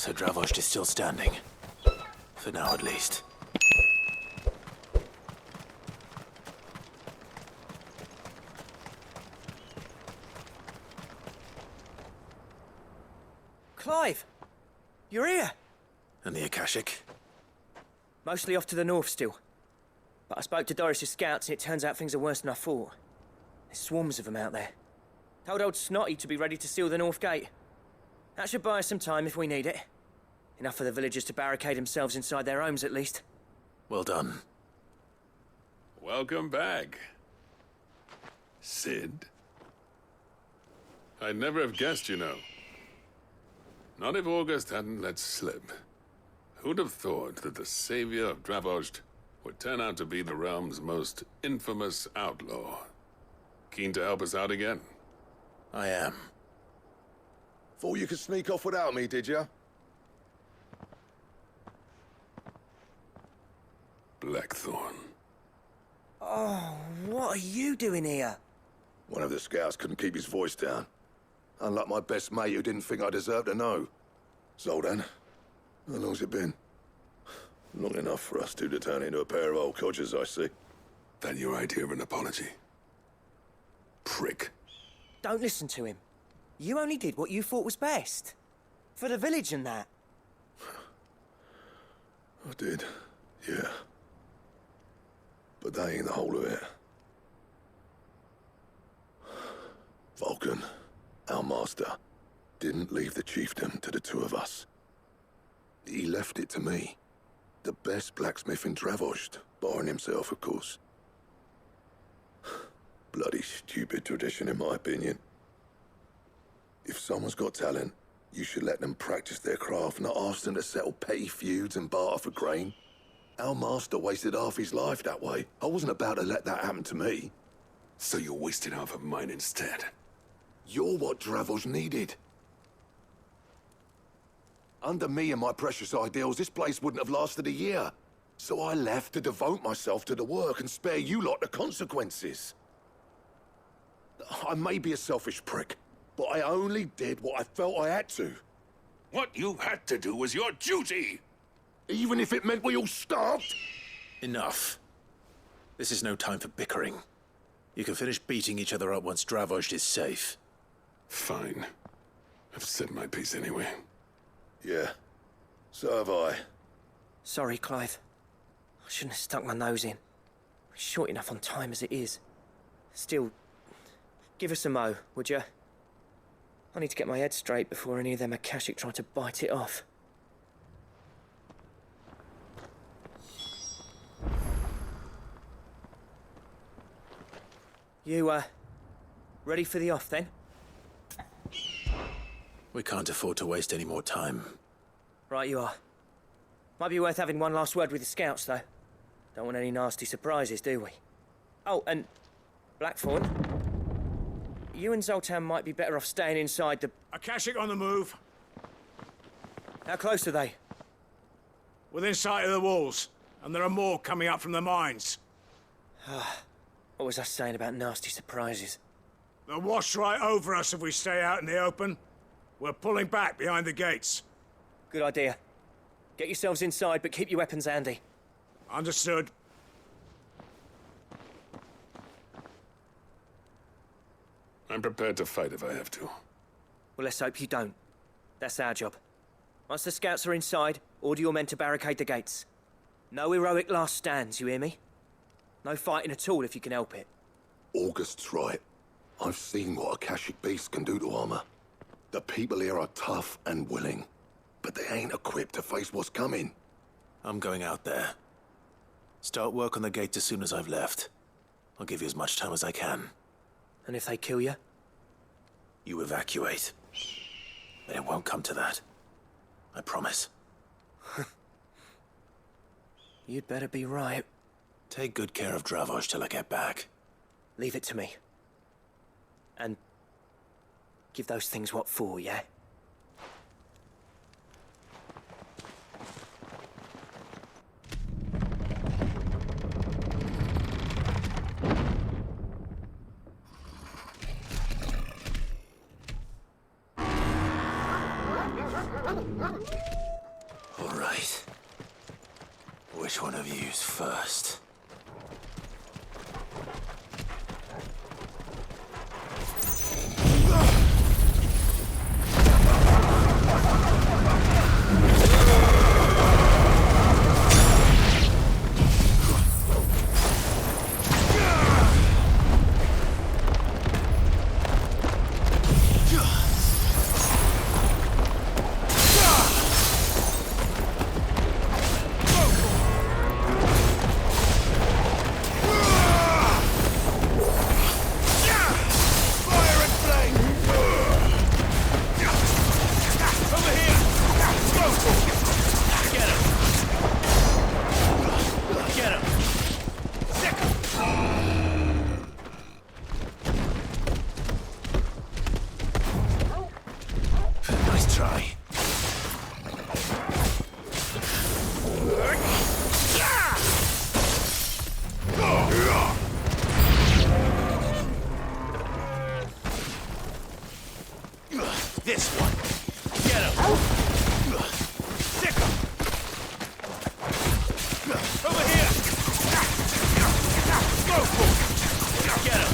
So Dravost is still standing. For now, at least. Clive! You're here! And the Akashic? Mostly off to the north still. But I spoke to Doris's scouts and it turns out things are worse than I thought. There's swarms of them out there. Told old Snotty to be ready to seal the north gate. That should buy us some time if we need it. Enough for the villagers to barricade themselves inside their homes at least. Well done. Welcome back, Sid. I'd never have guessed, you know. Not if August hadn't let slip. Who'd have thought that the savior of Dravost would turn out to be the realm's most infamous outlaw? Keen to help us out again? I am. Thought you could sneak off without me, did you? Blackthorn. Oh, what are you doing here? One of the scouts couldn't keep his voice down. Unlike my best mate who didn't think I deserved to know. Zoldan, how long's it been? Long enough for us two to turn into a pair of old codgers, I see. That your idea of an apology? Prick. Don't listen to him. You only did what you thought was best. For the village and that. I did, yeah. But that ain't the whole of it. Vulcan, our master, didn't leave the chiefdom to the two of us. He left it to me. The best blacksmith in Dravost, barring himself, of course. Bloody stupid tradition, in my opinion. If someone's got talent, you should let them practice their craft, not ask them to settle petty feuds and barter for grain. Our master wasted half his life that way. I wasn't about to let that happen to me. So you wasted half of mine instead. You're what Dravost needed. Under me and my precious ideals, this place wouldn't have lasted a year. So I left to devote myself to the work and spare you lot the consequences. I may be a selfish prick, but I only did what I felt I had to. What you had to do was your duty! Even if it meant we all starved? Enough. This is no time for bickering. You can finish beating each other up once Dravost is safe. Fine. I've said my piece anyway. Yeah, so have I. Sorry, Clive. I shouldn't have stuck my nose in. We're short enough on time as it is. Still, give us a mo, would you? I need to get my head straight before any of them Akashic try to bite it off. You, ready for the off, then? We can't afford to waste any more time. Right you are. Might be worth having one last word with the scouts, though. Don't want any nasty surprises, do we? Oh, and Blackthorn, you and Zoltan might be better off staying inside the... Akashic on the move. How close are they? Within sight of the walls. And there are more coming up from the mines. What was I saying about nasty surprises? They'll wash right over us if we stay out in the open. We're pulling back behind the gates. Good idea. Get yourselves inside, but keep your weapons handy. Understood. I'm prepared to fight if I have to. Well, let's hope you don't. That's our job. Once the scouts are inside, order your men to barricade the gates. No heroic last stands, you hear me? No fighting at all if you can help it. August's right. I've seen what Akashic beasts can do to armor. The people here are tough and willing, but they ain't equipped to face what's coming. I'm going out there. Start work on the gate as soon as I've left. I'll give you as much time as I can. And if they kill you? You evacuate. But it won't come to that. I promise. You'd better be right. Take good care of Dravost till I get back. Leave it to me. And give those things what for, yeah? All right. Which one of you's first? Nice try. This one. Get him. Sick him. Over here. Go for it. Get him.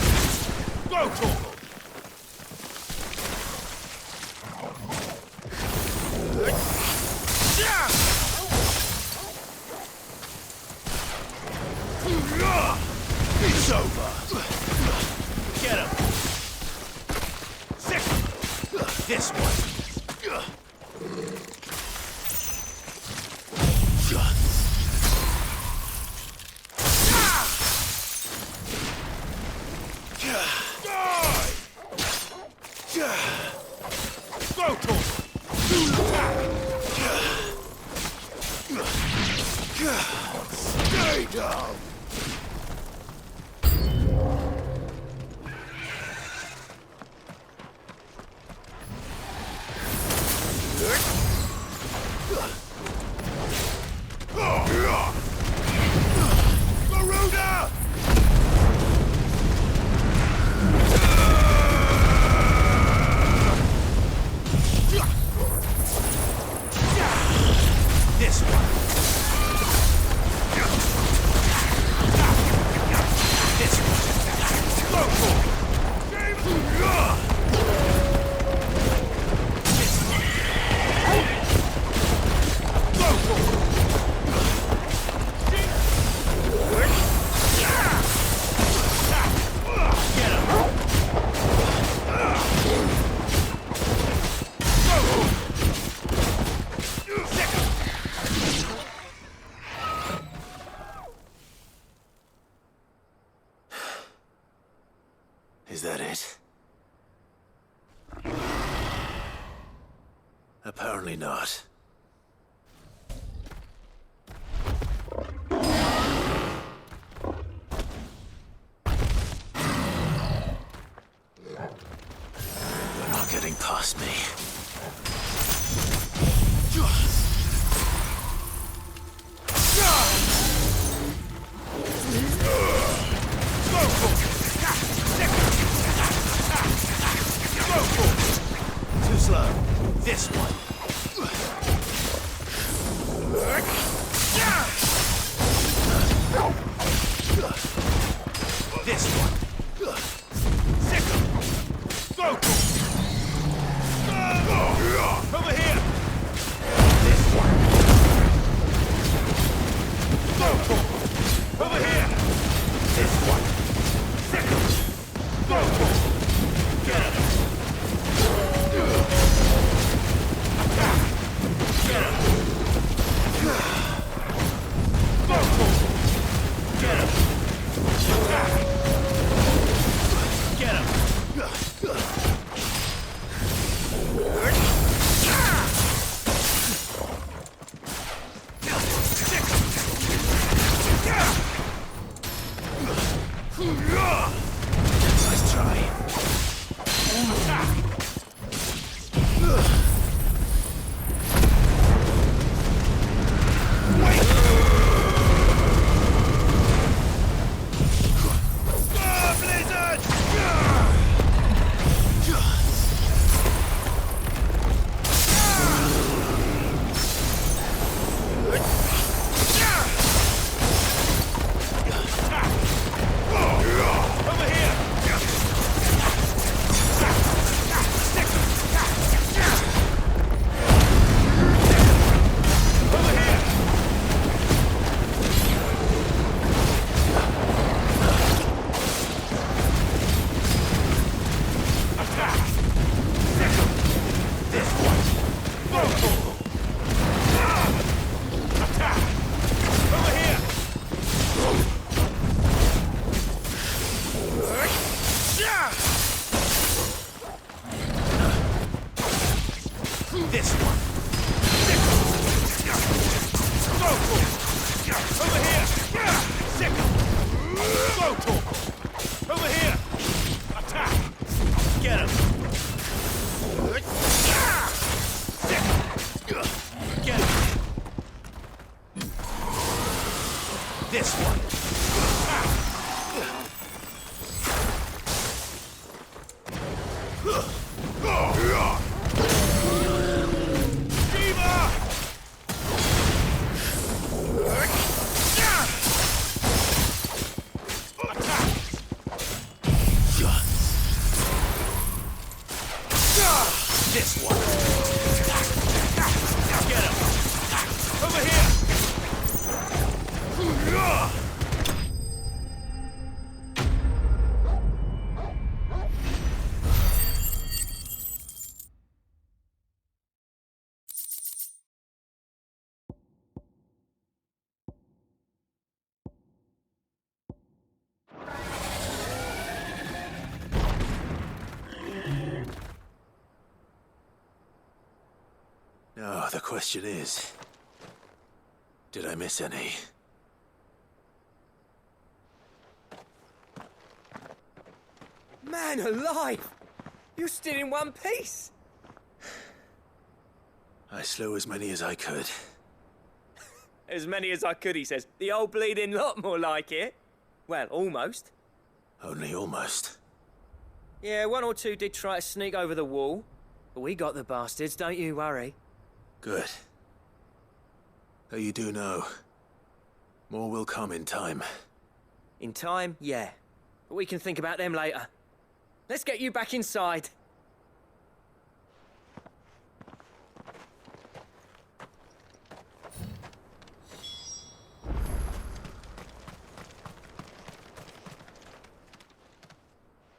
Go for it. It's over. Get him. Sick. This one. Go to him. Stay down. This one. This one. Go for it. This one. Go for it. Get him. Go for it. Is that it? Apparently not. You're not getting past me. Go for it! Too slow. This one. This one. Sick him. Go. Over here. This one. Go. Over here. This one. Sick him. Go. Get him. Get him. Go. Get him. This one. This one. Get him. Over here. Now, the question is, did I miss any? Man alive! You're still in one piece! I slew as many as I could. As many as I could, he says. The old bleeding lot, more like it. Well, almost. Only almost. Yeah, one or two did try to sneak over the wall. But we got the bastards, don't you worry. Good. Though you do know, more will come in time. In time, yeah. But we can think about them later. Let's get you back inside.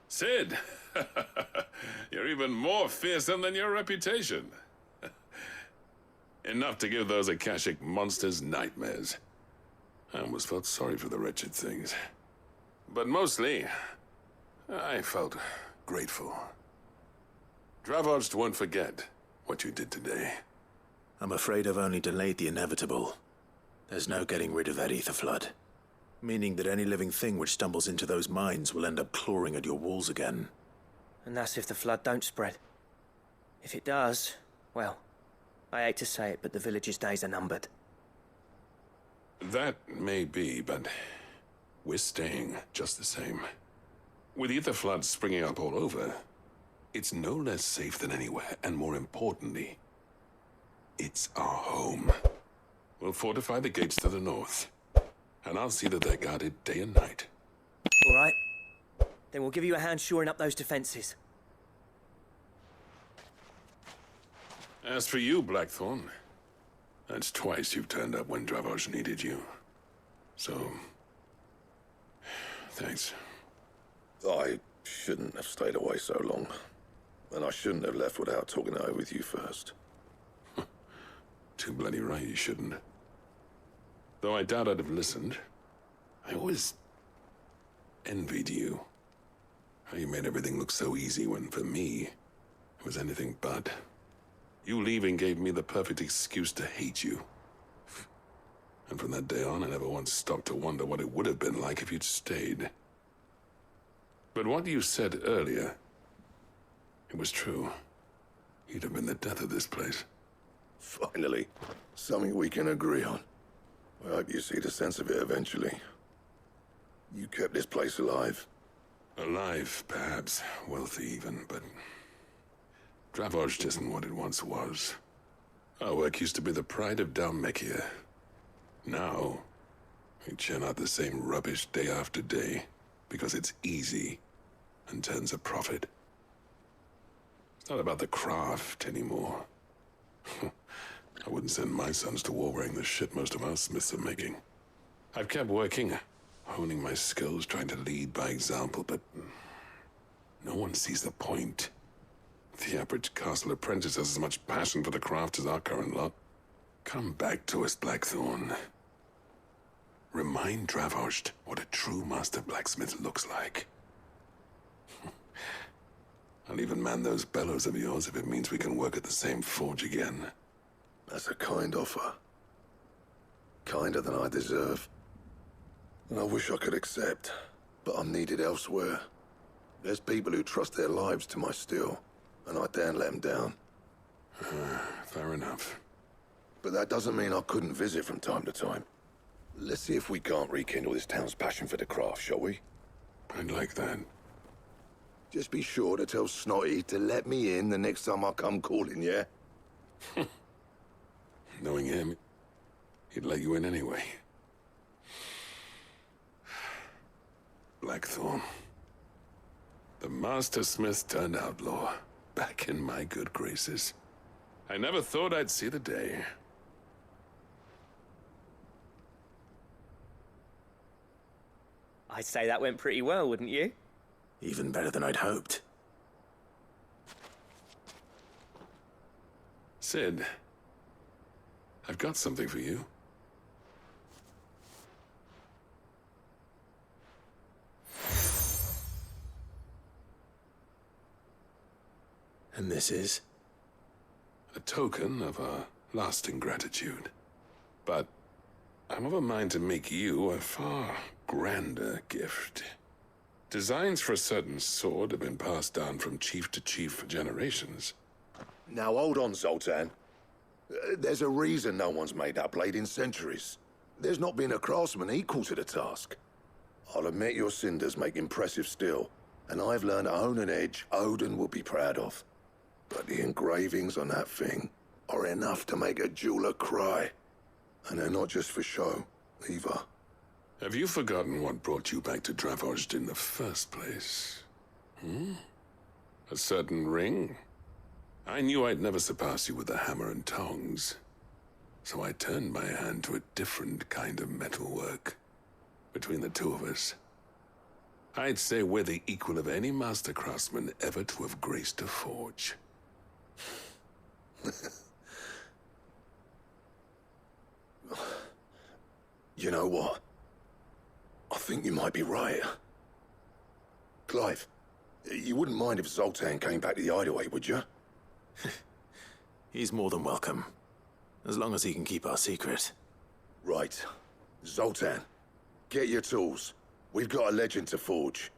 Sid, you're even more fearsome than your reputation. Enough to give those Akashic monsters nightmares. I almost felt sorry for the wretched things. But mostly, I felt grateful. Dravoged won't forget what you did today. I'm afraid I've only delayed the inevitable. There's no getting rid of that ether flood. Meaning that any living thing which stumbles into those mines will end up clawing at your walls again. And that's if the flood don't spread. If it does, well, I hate to say it, but the village's days are numbered. That may be, but we're staying just the same. With ether floods springing up all over, it's no less safe than anywhere, and more importantly, it's our home. We'll fortify the gates to the north, and I'll see that they're guarded day and night. All right. Then we'll give you a hand shoring up those defenses. As for you, Blackthorn, that's twice you've turned up when Dravos needed you. So, thanks. I shouldn't have stayed away so long. And I shouldn't have left without talking it over with you first. Too bloody right you shouldn't. Though I doubt I'd have listened. I always envied you. How you made everything look so easy when, for me, it was anything but. You leaving gave me the perfect excuse to hate you. And from that day on, I never once stopped to wonder what it would have been like if you'd stayed. But what you said earlier, it was true. You'd have been the death of this place. Finally, something we can agree on. I hope you see the sense of it eventually. You kept this place alive. Alive, perhaps. Wealthy even, but Dravoged isn't what it once was. Our work used to be the pride of Dalmekia. Now, we churn out the same rubbish day after day because it's easy and turns a profit. It's not about the craft anymore. I wouldn't send my sons to war wearing the shit most of our smiths are making. I've kept working, honing my skills, trying to lead by example, but no one sees the point. The average castle apprentice has as much passion for the craft as our current lot. Come back to us, Blackthorn. Remind Dravoged what a true master blacksmith looks like. I'll even man those bellows of yours if it means we can work at the same forge again. That's a kind offer. Kinder than I deserve. And I wish I could accept, but I'm needed elsewhere. There's people who trust their lives to my steel, and I daren't let them down. Fair enough. But that doesn't mean I couldn't visit from time to time. Let's see if we can't rekindle this town's passion for the craft, shall we? I'd like that. Just be sure to tell Snotty to let me in the next time I come calling, yeah? Knowing him, he'd let you in anyway. Blackthorn. The Master Smith turned outlaw, back in my good graces. I never thought I'd see the day. I'd say that went pretty well, wouldn't you? Even better than I'd hoped. Sid, I've got something for you. And this is? A token of our lasting gratitude. But I'm of a mind to make you a far grander gift. Designs for a certain sword have been passed down from chief to chief for generations. Now hold on, Zoltan. There's a reason no one's made that blade in centuries. There's not been a craftsman equal to the task. I'll admit your cinders make impressive steel, and I've learned to own an edge Odin will be proud of. But the engravings on that thing are enough to make a jeweler cry. And they're not just for show, either. Have you forgotten what brought you back to Dravost in the first place? A certain ring? I knew I'd never surpass you with the hammer and tongs. So I turned my hand to a different kind of metalwork. Between the two of us, I'd say we're the equal of any master craftsman ever to have graced a forge. You know what? I think you might be right. Clive, you wouldn't mind if Zoltan came back to the hideaway, would you? He's more than welcome. As long as he can keep our secret. Right. Zoltan, get your tools. We've got a legend to forge.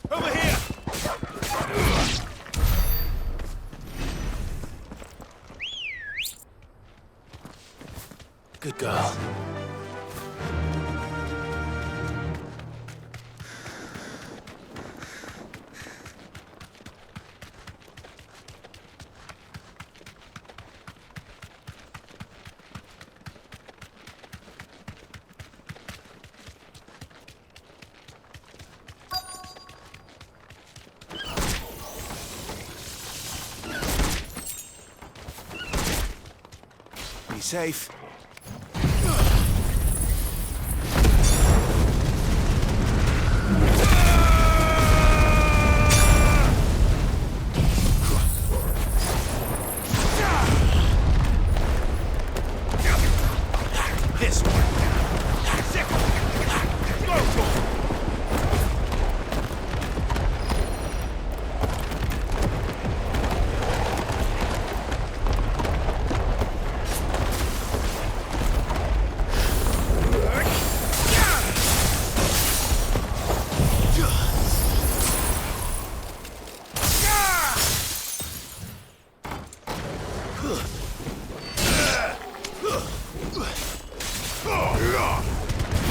Over here! Good girl. Be safe. This one. Second. Go.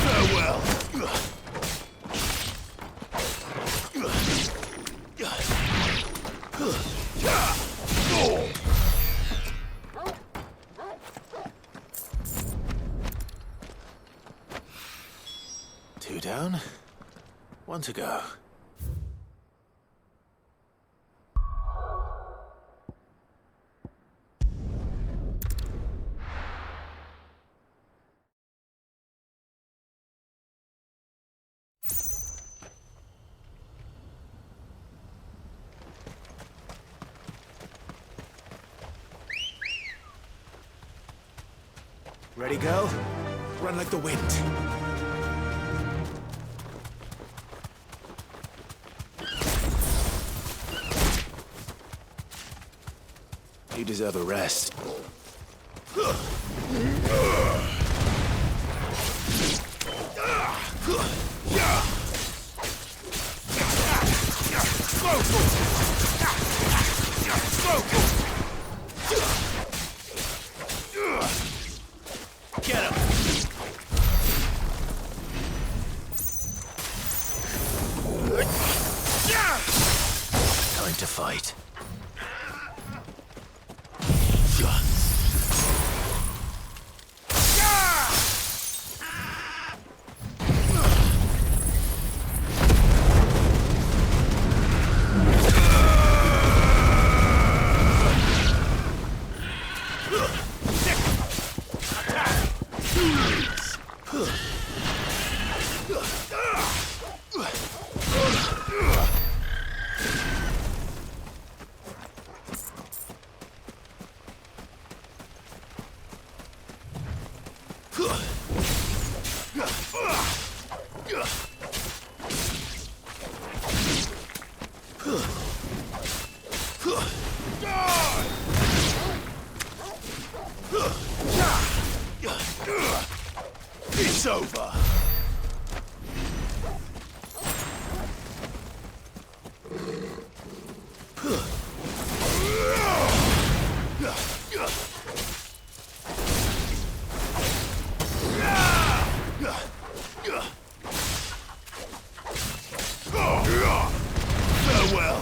Farewell. Two down, one to go. Ready, girl? Run like the wind. You deserve a rest. Get him! Time to fight. It's over. Farewell.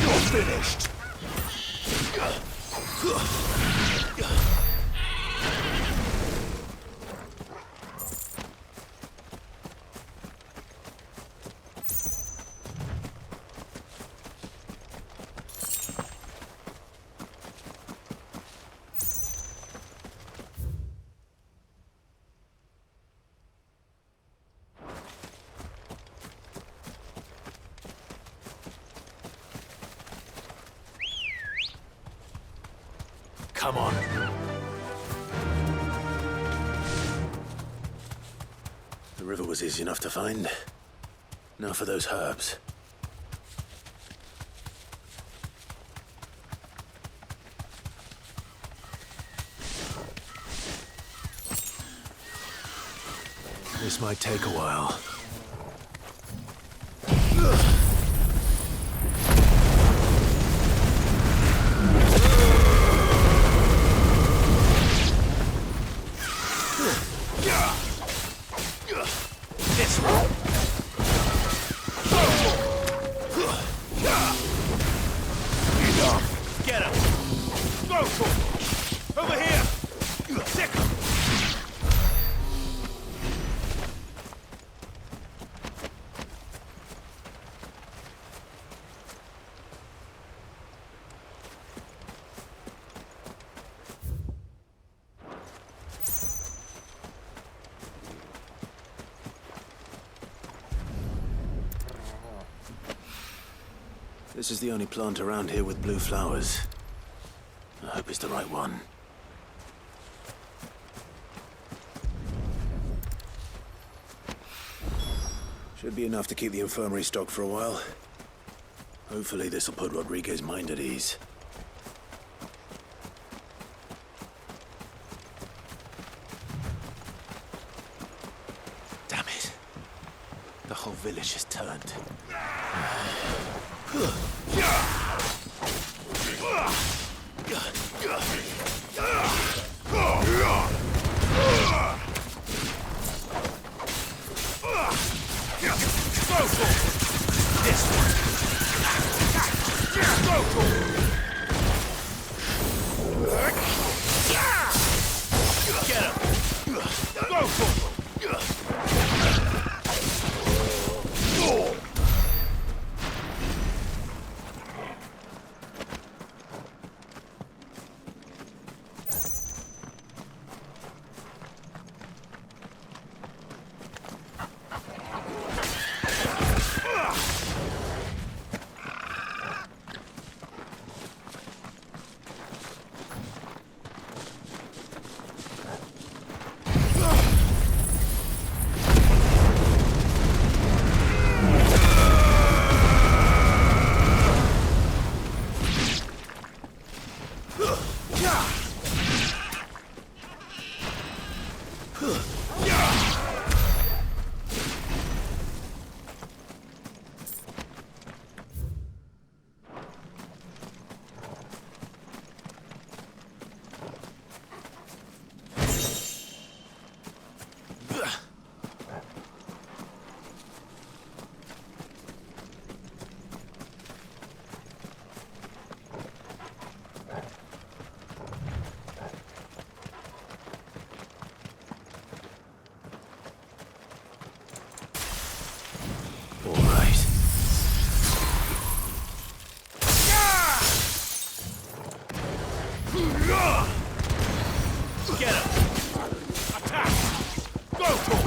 You're finished. Come on. The river was easy enough to find. Now for those herbs. This might take a while. This one. Enough. Get him. Go for it. Over here. Sick him. This is the only plant around here with blue flowers. I hope it's the right one. Should be enough to keep the infirmary stocked for a while. Hopefully this will put Rodriguez's mind at ease. Damn it. The whole village has turned. This one. Go for it! Get him! Attack! Go for it!